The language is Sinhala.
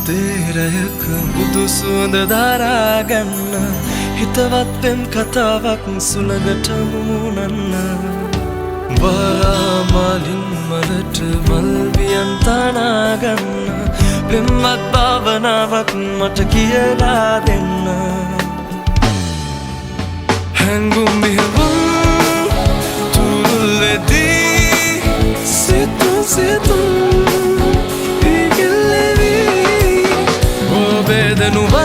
දේරයක බුදු සුවඳ දරාගන්න හිතවත්වෙන් කතාවක් සුළඟට මුමුණන්න වරාමලින් මලට මල්වියන් තනාගන්න පෙම්වත් භාවනාවක් මට කියලා දෙන්න හැඟුම් මෙහෙවුම් තුරුල් වෙදී සිතුම් ඉගිල්ලෙවී ඔබේදනුව